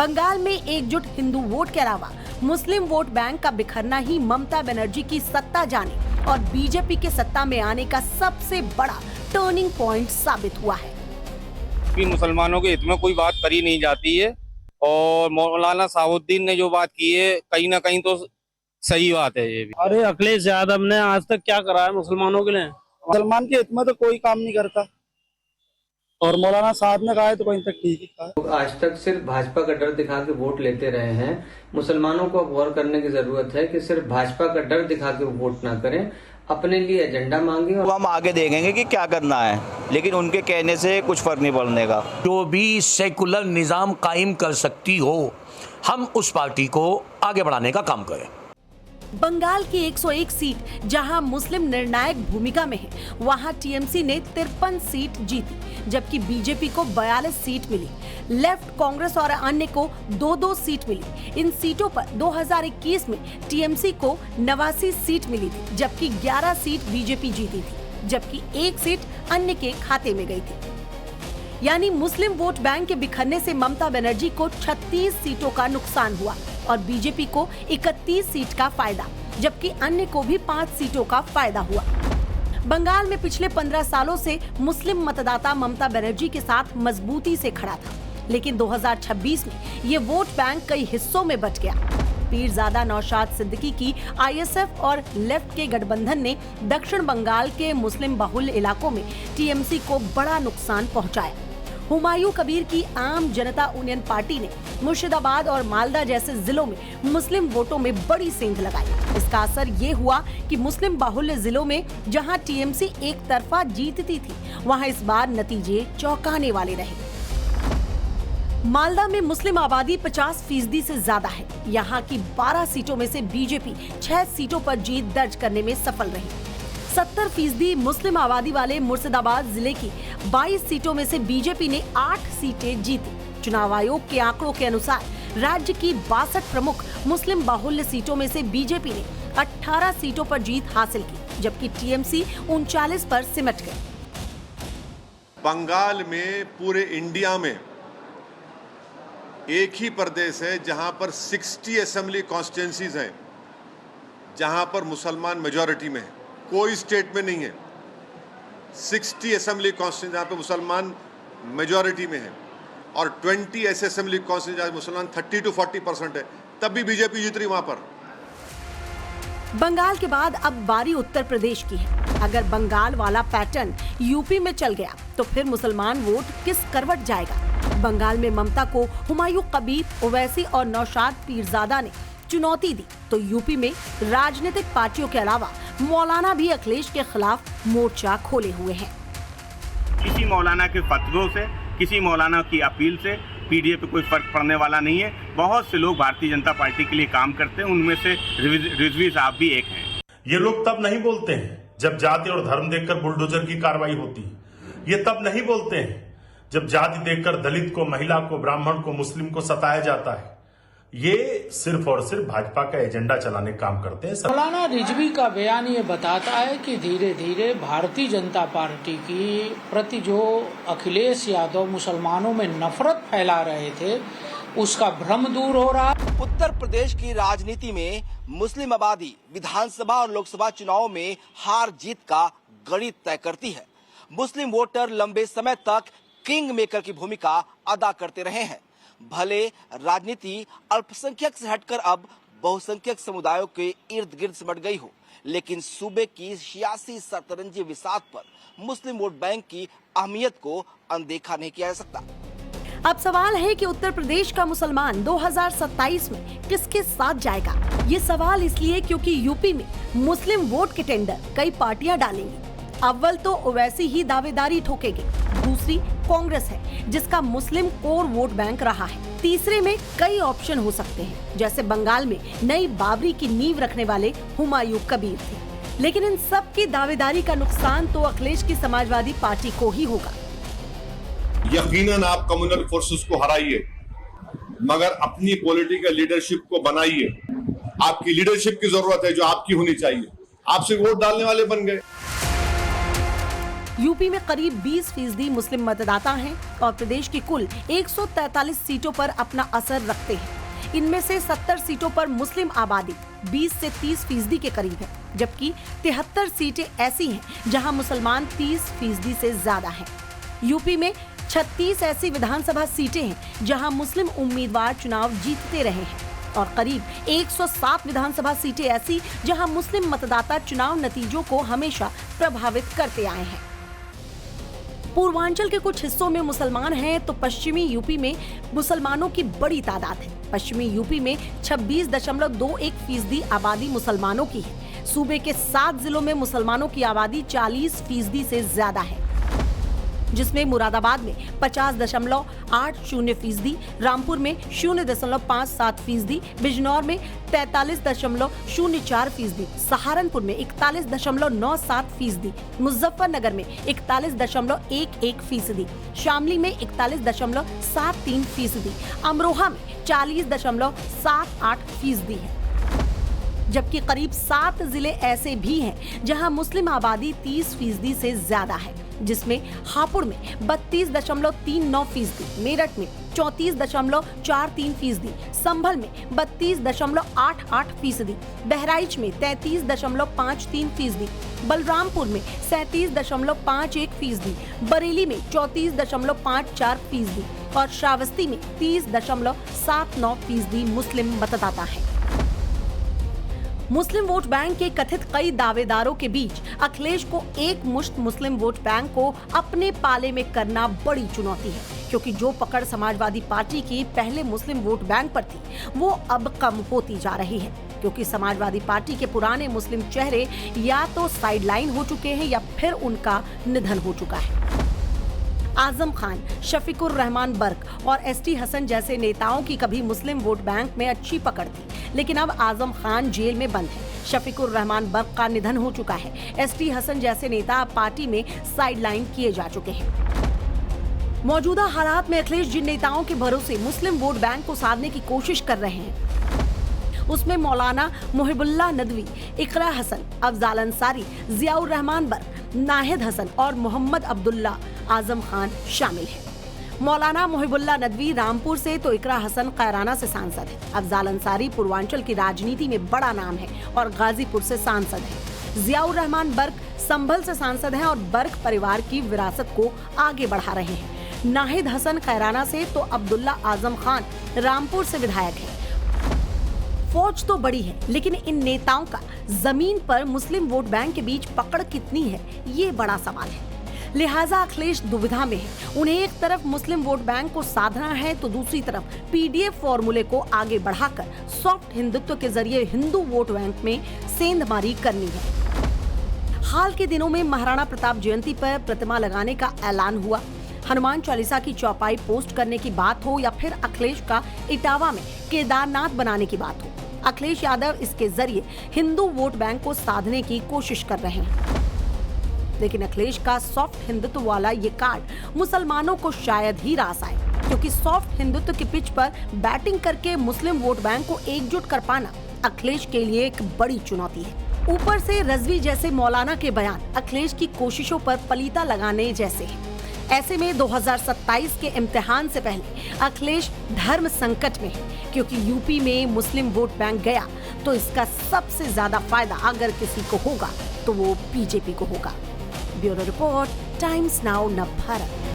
बंगाल में एकजुट हिंदू वोट के अलावा मुस्लिम वोट बैंक का बिखरना ही ममता बनर्जी की सत्ता जाने और बीजेपी के सत्ता में आने का सबसे बड़ा टर्निंग पॉइंट साबित हुआ है। कि मुसलमानों के हित में कोई बात करी नहीं जाती है और मौलाना साहुद्दीन ने जो बात की है कहीं ना कहीं तो सही बात है ये भी। अरे अखिलेश यादव ने आज तक क्या करा है मुसलमानों के लिए? मुसलमान के हित में तो कोई काम नहीं करता और मौलाना साहब ने कहा है तो कहीं तक ठीक ही कहा। आज तक सिर्फ भाजपा का डर दिखा के वोट लेते रहे हैं। मुसलमानों को अब गौर करने की जरूरत है कि सिर्फ भाजपा का डर दिखा के वोट ना करें, अपने लिए एजेंडा मांगे। वो हम आगे देखेंगे कि क्या करना है, लेकिन उनके कहने से कुछ फर्क नहीं पड़ने का। जो भी सेकुलर निजाम कायम कर सकती हो, हम उस पार्टी को आगे बढ़ाने का काम करें। बंगाल की 101 सीट जहां मुस्लिम निर्णायक भूमिका में है, वहां टीएमसी ने 53 सीट जीती, जबकि बीजेपी को 42 सीट मिली। लेफ्ट, कांग्रेस और अन्य को 2-2 सीट मिली। इन सीटों पर 2021 में टीएमसी को 89 सीट मिली थी, जबकि 11 सीट बीजेपी जीती थी, जबकि 1 सीट अन्य के खाते में गई थी। यानी मुस्लिम वोट बैंक के बिखरने से ममता बनर्जी को 36 सीटों का नुकसान हुआ और बीजेपी को 31 सीट का फायदा, जबकि अन्य को भी 5 सीटों का फायदा हुआ। बंगाल में पिछले 15 सालों से मुस्लिम मतदाता ममता बनर्जी के साथ मजबूती से खड़ा था, लेकिन 2026 में ये वोट बैंक कई हिस्सों में बंट गया। पीरजादा नौशाद सिद्दीकी की आईएसएफ और लेफ्ट के गठबंधन ने दक्षिण बंगाल के मुस्लिम बहुल इलाकों में टीएमसी को बड़ा नुकसान पहुंचाया। हुमायूं कबीर की आम जनता यूनियन पार्टी ने मुर्शिदाबाद और मालदा जैसे जिलों में मुस्लिम वोटों में बड़ी सेंध लगाई। इसका असर ये हुआ कि मुस्लिम बाहुल्य जिलों में जहां टीएमसी एक तरफा जीतती थी, वहां इस बार नतीजे चौंकाने वाले रहे। मालदा में मुस्लिम आबादी 50% से ज्यादा है। यहाँ की 12 सीटों में से बीजेपी 6 सीटों पर जीत दर्ज करने में सफल रही। 70% मुस्लिम आबादी वाले मुर्शिदाबाद जिले की 22 सीटों में से बीजेपी ने 8 सीटें जीती। चुनाव आयोग के आंकड़ों के अनुसार राज्य की 62 प्रमुख मुस्लिम बाहुल्य सीटों में से बीजेपी ने 18 सीटों पर जीत हासिल की, जबकि टीएमसी 39 पर सिमट गई। बंगाल में पूरे इंडिया में एक ही प्रदेश है जहां पर 60 असेंबली कॉन्स्टिट्यूंसीज हैं, जहां पर मुसलमान मेजॉरिटी में है। कोई स्टेट में नहीं है। 60 असेंबली कॉन्स्टिट्यूंसी जहां पे मुसलमान मेजॉरिटी में है और 20 ऐसे असेंबली कॉन्स्टिट्यूंसी जहां मुसलमान 30 to 40% है, तब भी बीजेपी जीत रही वहां पर। बंगाल के बाद अब बारी उत्तर प्रदेश की है। अगर बंगाल वाला पैटर्न यूपी में चल गया तो फिर मुसलमान वोट किस करवट जाएगा? बंगाल में ममता को हुमायूं कबीर, ओवैसी और नौशाद पीरजादा ने चुनौती दी, तो यूपी में राजनीतिक पार्टियों के अलावा मौलाना भी अखिलेश के खिलाफ मोर्चा खोले हुए हैं। किसी मौलाना के फतवों से, किसी मौलाना की अपील से पीडीए पे कोई फर्क पड़ने वाला नहीं है। बहुत से लोग भारतीय जनता पार्टी के लिए काम करते हैं, उनमें से रिजवी साहब भी एक हैं। ये लोग तब नहीं बोलते हैं जब जाति और धर्म देखकर बुलडोजर की कार्रवाई होती है। ये तब नहीं बोलते हैं जब जाति देखकर दलित को, महिला को, ब्राह्मण को, मुस्लिम को सताया जाता है। ये सिर्फ और सिर्फ भाजपा का एजेंडा चलाने काम करते हैं। मौलाना रिजवी का बयान ये बताता है कि धीरे धीरे भारतीय जनता पार्टी की प्रति जो अखिलेश यादव मुसलमानों में नफरत फैला रहे थे, उसका भ्रम दूर हो रहा। उत्तर प्रदेश की राजनीति में मुस्लिम आबादी विधानसभा और लोकसभा चुनाव में हार जीत का गणित तय करती है। मुस्लिम वोटर लंबे समय तक किंग मेकर की भूमिका अदा करते रहे हैं। भले राजनीति अल्पसंख्यक से हटकर अब बहुसंख्यक समुदायों के इर्द गिर्द सिमट गई हो, लेकिन सूबे की सियासी शतरंजी विसात पर मुस्लिम वोट बैंक की अहमियत को अनदेखा नहीं किया जा सकता। अब सवाल है कि उत्तर प्रदेश का मुसलमान 2027 में किसके साथ जाएगा? ये सवाल इसलिए क्योंकि यूपी में मुस्लिम वोट के टेंडर कई पार्टियां डालेंगी। अव्वल तो ओवैसी ही दावेदारी ठोकेगी, दूसरी कांग्रेस है जिसका मुस्लिम कोर वोट बैंक रहा है। तीसरे में कई ऑप्शन हो सकते हैं, जैसे बंगाल में नई बाबरी की नींव रखने वाले हुमायूं कबीर थे। लेकिन इन सब की दावेदारी का नुकसान तो अखिलेश की समाजवादी पार्टी को ही होगा। यकीनन आप कम्युनल फोर्सेस को हराइए, मगर अपनी पॉलिटिकल लीडरशिप को बनाइए। आपकी लीडरशिप की जरूरत है जो आपकी होनी चाहिए। आप सिर्फ वोट डालने वाले बन गए। यूपी में करीब 20% मुस्लिम मतदाता हैं और प्रदेश की कुल 143 सीटों पर अपना असर रखते हैं। इनमें से 70 सीटों पर मुस्लिम आबादी 20 से 30% के करीब है, जबकि 73 सीटें ऐसी हैं जहां मुसलमान 30% से ज्यादा हैं। यूपी में 36 ऐसी विधानसभा सीटें हैं जहां मुस्लिम उम्मीदवार चुनाव जीतते रहे हैं और करीब 107 विधानसभा सीटें ऐसी जहां मुस्लिम मतदाता चुनाव नतीजों को हमेशा प्रभावित करते आए हैं। पूर्वांचल के कुछ हिस्सों में मुसलमान हैं तो पश्चिमी यूपी में मुसलमानों की बड़ी तादाद है। पश्चिमी यूपी में 26.21% आबादी मुसलमानों की है। सूबे के 7 जिलों में मुसलमानों की आबादी 40% से ज्यादा है, जिसमें मुरादाबाद में 50.80%, रामपुर में 0.57%, बिजनौर में 43.04%, सहारनपुर में 41.97%, मुजफ्फरनगर में 41.11%, शामली में 41.73%, अमरोहा में 40.78% है। जबकि करीब 7 जिले ऐसे भी हैं जहां मुस्लिम आबादी 30% से ज्यादा है, जिसमें हापुड़ में 32.39%, मेरठ में 34.43%, संभल में 32.88%, बहराइच में 33.53%, बलरामपुर में 37.51%, बरेली में 34.54% और श्रावस्ती में 30.79% मुस्लिम मतदाता हैं। मुस्लिम वोट बैंक के कथित कई दावेदारों के बीच अखिलेश को एक मुश्त मुस्लिम वोट बैंक को अपने पाले में करना बड़ी चुनौती है, क्योंकि जो पकड़ समाजवादी पार्टी की पहले मुस्लिम वोट बैंक पर थी वो अब कम होती जा रही है, क्योंकि समाजवादी पार्टी के पुराने मुस्लिम चेहरे या तो साइडलाइन हो चुके हैं या फिर उनका निधन हो चुका है। आजम खान, शफीकुर रहमान बर्क और एसटी हसन जैसे नेताओं की कभी मुस्लिम वोट बैंक में अच्छी पकड़ थी, लेकिन अब आजम खान जेल में बंद है, शफीकुर रहमान बर्क का निधन हो चुका है, एसटी हसन जैसे नेता अब पार्टी में साइडलाइन किए जा चुके हैं। मौजूदा हालात में अखिलेश जिन नेताओं के भरोसे मुस्लिम वोट बैंक को साधने की कोशिश कर रहे हैं उसमें मौलाना मुहिबुल्लाह नदवी, इकरा हसन, अफजाल अंसारी, जियाउर रहमान बर्क, नाहिद हसन और मोहम्मद अब्दुल्ला आजम खान शामिल हैं। मौलाना मुहिबुल्लाह नदवी रामपुर से तो इकरा हसन कैराना से सांसद है। अफजाल अंसारी पूर्वांचल की राजनीति में बड़ा नाम है और गाजीपुर से सांसद है। जियाउर रहमान बर्क संभल से सांसद हैं और बर्क परिवार की विरासत को आगे बढ़ा रहे हैं। नाहिद हसन कैराना से तो अब्दुल्ला आजम खान रामपुर से विधायक है। फौज तो बड़ी है, लेकिन इन नेताओं का जमीन पर मुस्लिम वोट बैंक के बीच पकड़ कितनी है, ये बड़ा सवाल है। लिहाजा अखिलेश दुविधा में है। उन्हें एक तरफ मुस्लिम वोट बैंक को साधना है तो दूसरी तरफ पीडीएफ फॉर्मूले को आगे बढ़ाकर सॉफ्ट हिंदुत्व के जरिए हिंदू वोट बैंक में सेंधमारी करनी है। हाल के दिनों में महाराणा प्रताप जयंती पर प्रतिमा लगाने का ऐलान हुआ। हनुमान चालीसा की चौपाई पोस्ट करने की बात हो या फिर अखिलेश का इटावा में केदारनाथ बनाने की बात हो, अखिलेश यादव इसके जरिए हिंदू वोट बैंक को साधने की कोशिश कर रहे हैं। लेकिन अखिलेश का सॉफ्ट हिंदुत्व वाला ये कार्ड मुसलमानों को शायद ही रास आए, क्योंकि सॉफ्ट हिंदुत्व की पिच पर बैटिंग करके मुस्लिम वोट बैंक को एकजुट कर पाना अखिलेश के लिए एक बड़ी चुनौती है। ऊपर से रजवी जैसे मौलाना के बयान अखिलेश की कोशिशों पर पलीता लगाने जैसे हैं। ऐसे में 2027 के इम्तिहान से पहले अखिलेश धर्म संकट में है, क्योंकि यूपी में मुस्लिम वोट बैंक गया तो इसका सबसे ज्यादा फायदा अगर किसी को होगा तो वो बीजेपी को होगा। ब्यूरो रिपोर्ट, टाइम्स नाउ नव भारत।